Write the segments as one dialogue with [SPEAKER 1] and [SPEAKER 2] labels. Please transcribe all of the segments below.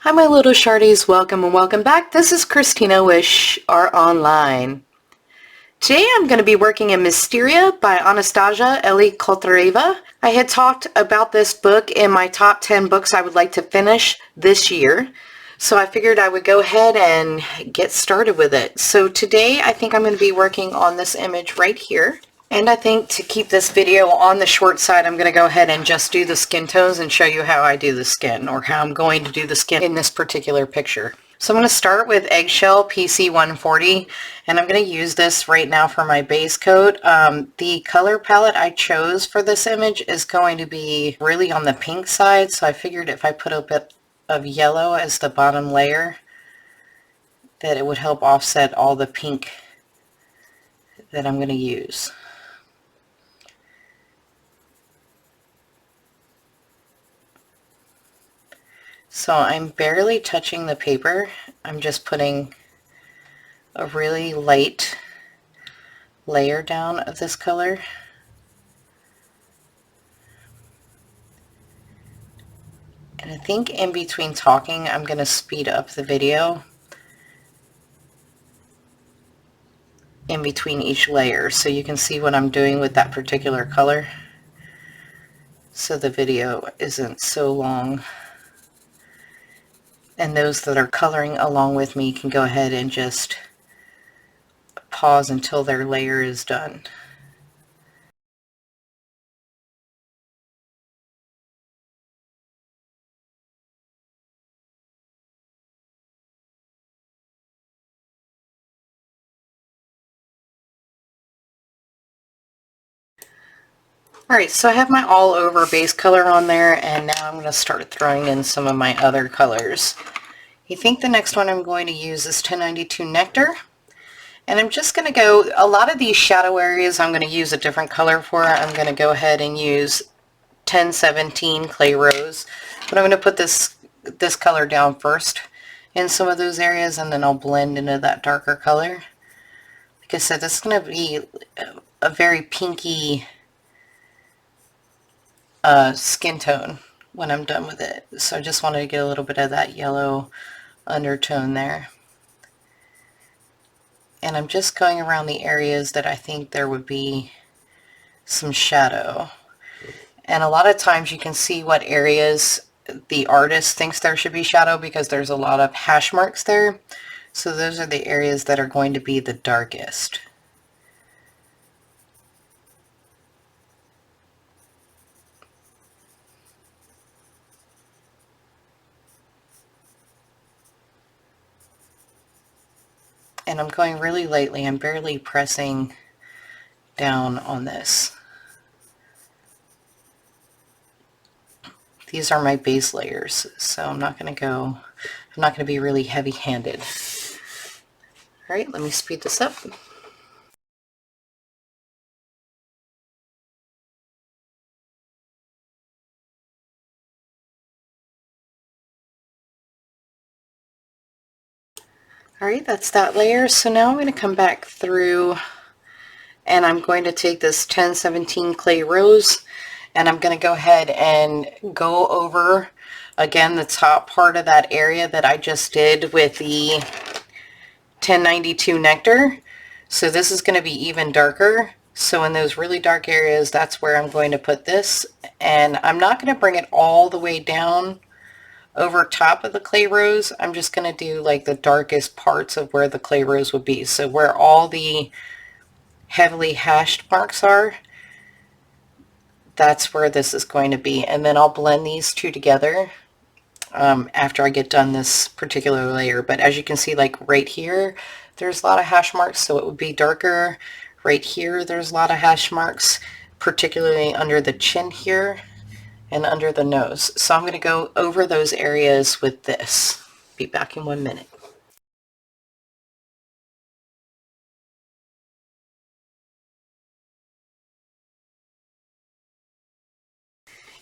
[SPEAKER 1] Hi my little shardies, welcome and welcome back. This is Christina with Shhh Online. Today I'm going to be working in Mysteria by Anastasia Elly Koldareva. I had talked about this book in my top 10 books I would like to finish this year. So I figured I would go ahead and get started with it. So today I think I'm going to be working on this image right here. And I think to keep this video on the short side, I'm going to go ahead and just do the skin tones and show you how I do the skin, or how I'm going to do the skin in this particular picture. So I'm going to start with Eggshell PC 140, and I'm going to use this right now for my base coat. The color palette I chose for this image is going to be really on the pink side, so I figured if I put a bit of yellow as the bottom layer, that it would help offset all the pink that I'm going to use. So I'm barely touching the paper. I'm just putting a really light layer down of this color. And I think in between talking, I'm going to speed up the video in between each layer so you can see what I'm doing with that particular color, so the video isn't so long. And those that are coloring along with me can go ahead and just pause until their layer is done. Alright, so I have my all over base color on there, and now I'm going to start throwing in some of my other colors. I think the next one I'm going to use is 1092 Nectar. And I'm just going to go, a lot of these shadow areas I'm going to use a different color for. I'm going to go ahead and use 1017 Clay Rose. But I'm going to put this color down first in some of those areas, and then I'll blend into that darker color. Like I said, this is going to be a very pinky skin tone when I'm done with it. So I just wanted to get a little bit of that yellow undertone there. And I'm just going around the areas that I think there would be some shadow. And a lot of times you can see what areas the artist thinks there should be shadow because there's a lot of hash marks there. So those are the areas that are going to be the darkest. And I'm going really lightly. I'm barely pressing down on this. These are my base layers, so I'm not going to be really heavy-handed. All right, let me speed this up. Alright, that's that layer. So now I'm going to come back through, and I'm going to take this 1017 Clay Rose, and I'm going to go ahead and go over again the top part of that area that I just did with the 1092 Nectar. So this is going to be even darker. So in those really dark areas, that's where I'm going to put this. And I'm not going to bring it all the way down over top of the Clay Rose. I'm just going to do like the darkest parts of where the Clay Rose would be. So where all the heavily hashed marks are, that's where this is going to be. And then I'll blend these two together after I get done this particular layer. But as you can see, like right here, there's a lot of hash marks, so it would be darker. Right here, there's a lot of hash marks, particularly under the chin here and under the nose. So I'm going to go over those areas with this. Be back in 1 minute.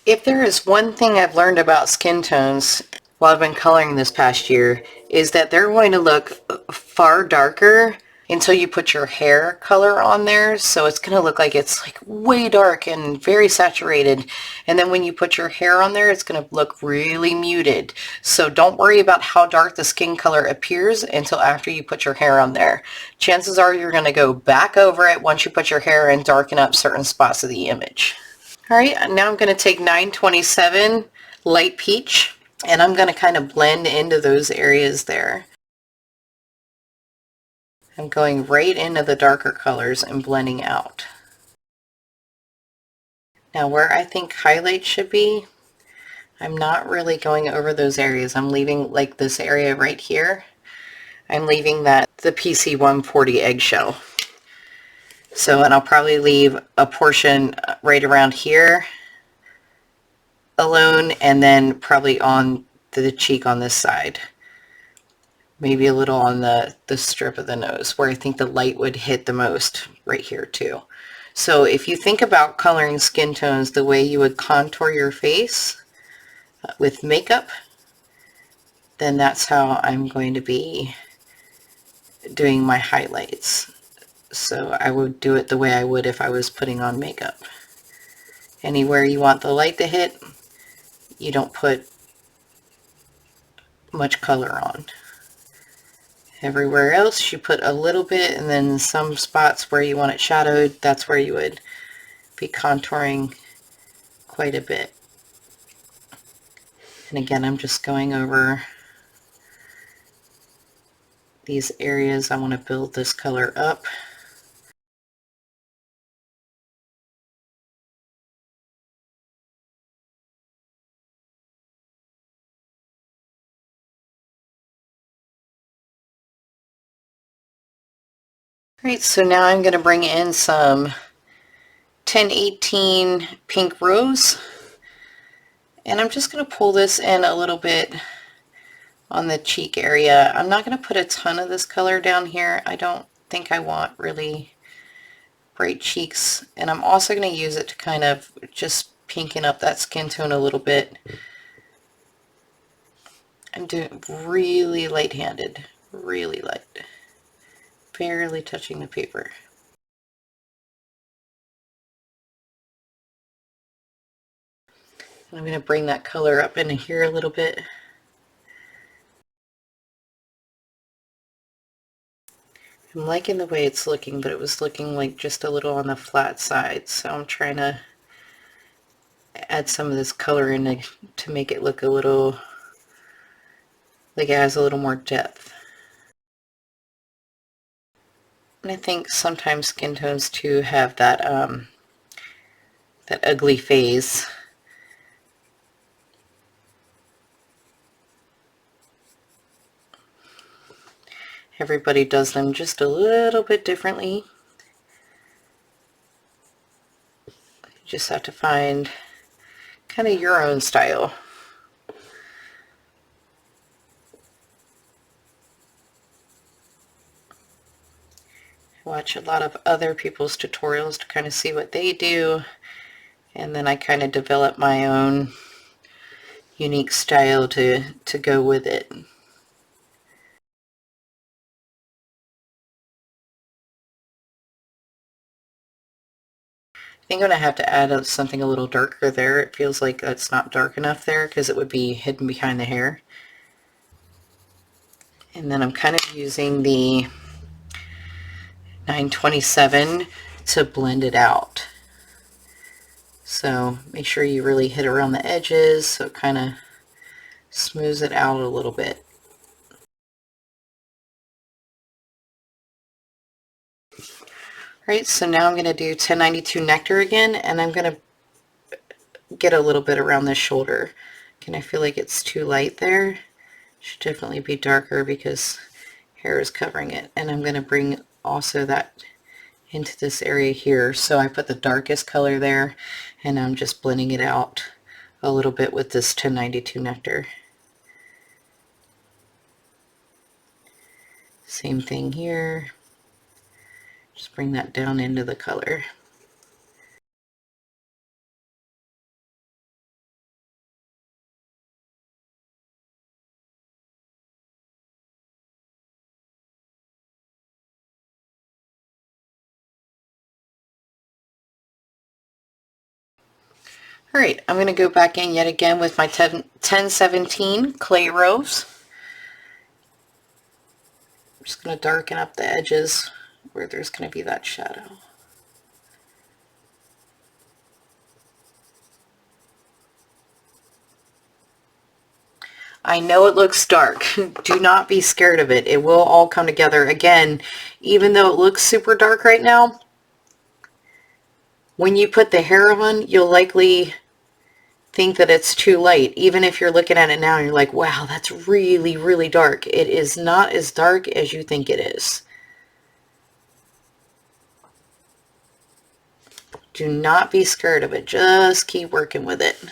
[SPEAKER 1] If there is one thing I've learned about skin tones while I've been coloring this past year, is that they're going to look far darker until you put your hair color on there. So it's going to look like it's like way dark and very saturated. And then when you put your hair on there, it's going to look really muted. So don't worry about how dark the skin color appears until after you put your hair on there. Chances are you're going to go back over it once you put your hair and darken up certain spots of the image. All right, now I'm going to take 927 Light Peach, and I'm going to kind of blend into those areas there. I'm going right into the darker colors and blending out. Now where I think highlight should be, I'm not really going over those areas. I'm leaving like this area right here. I'm leaving that the PC 140 eggshell. So, and I'll probably leave a portion right around here alone, and then probably on the cheek on this side. Maybe a little on the strip of the nose where I think the light would hit the most, right here too. So if you think about coloring skin tones the way you would contour your face with makeup, then that's how I'm going to be doing my highlights. So I would do it the way I would if I was putting on makeup. Anywhere you want the light to hit, you don't put much color on. Everywhere else you put a little bit, and then some spots where you want it shadowed, that's where you would be contouring quite a bit. And again, I'm just going over these areas. I want to build this color up. Right, so now I'm going to bring in some 1018 Pink Rose, and I'm just going to pull this in a little bit on the cheek area. I'm not going to put a ton of this color down here. I don't think I want really bright cheeks, and I'm also going to use it to kind of just pinken up that skin tone a little bit. I'm doing really light-handed, really light, barely touching the paper. I'm going to bring that color up into here a little bit. I'm liking the way it's looking, but it was looking like just a little on the flat side, so I'm trying to add some of this color in to make it look a little like it has a little more depth. And I think sometimes skin tones too have that that ugly phase. Everybody does them just a little bit differently. You just have to find kind of your own style. I watch a lot of other people's tutorials to kind of see what they do, and then I kind of develop my own unique style to go with it. I think I'm going to have to add something a little darker there. It feels like that's not dark enough there because it would be hidden behind the hair. And then I'm kind of using the 927 to blend it out. So make sure you really hit around the edges so it kind of smooths it out a little bit. Right, so now I'm going to do 1092 Nectar again, and I'm going to get a little bit around the shoulder. Can I feel like it's too light there? Should definitely be darker because hair is covering it. And I'm going to bring also that into this area here. So I put the darkest color there, and I'm just blending it out a little bit with this 1092 Nectar. Same thing here. Just bring that down into the color. Alright, I'm going to go back in yet again with my 1017 clay rose. I'm just going to darken up the edges where there's going to be that shadow. I know it looks dark. Do not be scared of it. It will all come together. Again, even though it looks super dark right now, when you put the hair on, you'll likely think that it's too light. Even if you're looking at it now and you're like, wow, that's really, really dark. It is not as dark as you think it is. Do not be scared of it. Just keep working with it.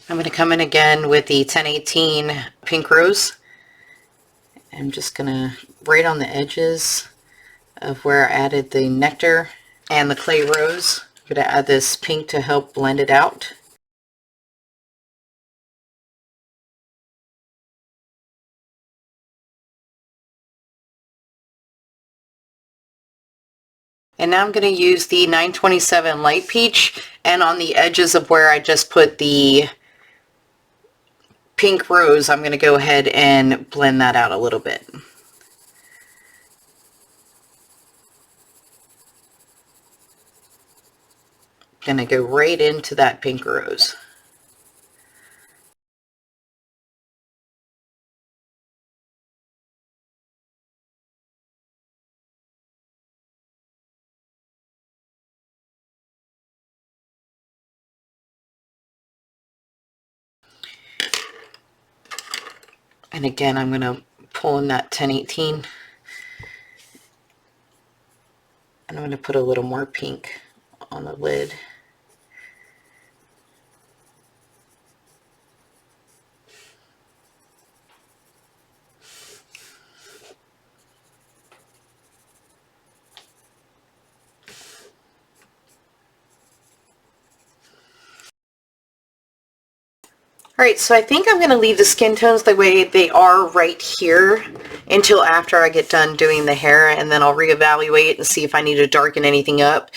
[SPEAKER 1] I'm going to come in again with the 1018 pink rose. I'm just going to, right on the edges of where I added the nectar and the clay rose, I'm going to add this pink to help blend it out. And now I'm going to use the 927 light peach, and on the edges of where I just put the pink rose, I'm going to go ahead and blend that out a little bit. Going to go right into that pink rose. And again, I'm going to pull in that 1018, and I'm going to put a little more pink on the lid. Alright, so I think I'm going to leave the skin tones the way they are right here until after I get done doing the hair, and then I'll reevaluate and see if I need to darken anything up.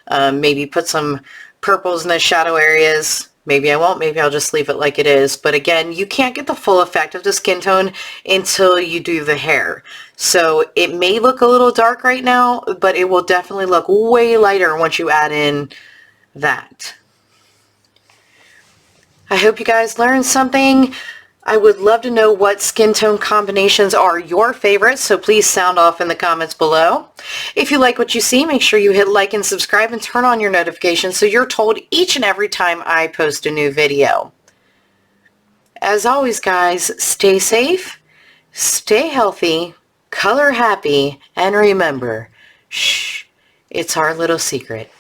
[SPEAKER 1] Maybe put some purples in the shadow areas. Maybe I won't. Maybe I'll just leave it like it is. But again, you can't get the full effect of the skin tone until you do the hair. So it may look a little dark right now, but it will definitely look way lighter once you add in that. I hope you guys learned something. I would love to know what skin tone combinations are your favorites, so please sound off in the comments below. If you like what you see, make sure you hit like and subscribe and turn on your notifications so you're told each and every time I post a new video. As always, guys, stay safe, stay healthy, color happy, and remember, shh, it's our little secret.